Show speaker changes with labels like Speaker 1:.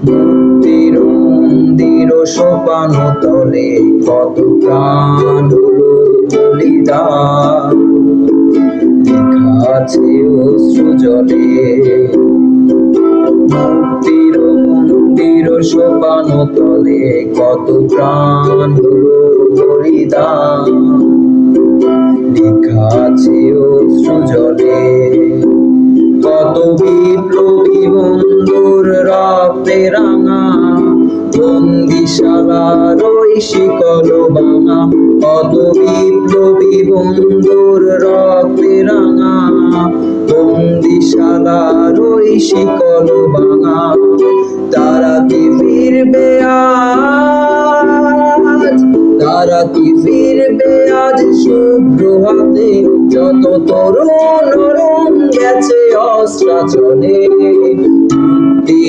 Speaker 1: মুক্তির মন্দির সোপান তলে কত প্রাণ হলো বলিদান, লেখা আছে অশ্রু জলে। মুক্তির মন্দির সোপান তলে কত প্রাণ হলো বলিদান, লেখা আছে অশ্রু জলে। কত বিপ্লবী বন্ধুর রক্তে রাঙা বন্দিশালার ওই শিকল ভাঙা, কত বিপ্লবী বন্ধুর রক্তে রাঙা বন্দিশালার ওই শিকল ভাঙা। তারা কি ফিরবে আজ, তারা কি ফিরবে আজ শুভ্র হাতে, যত তরুণ নরম গেছে অস্ত্রাচলে। মুক্তির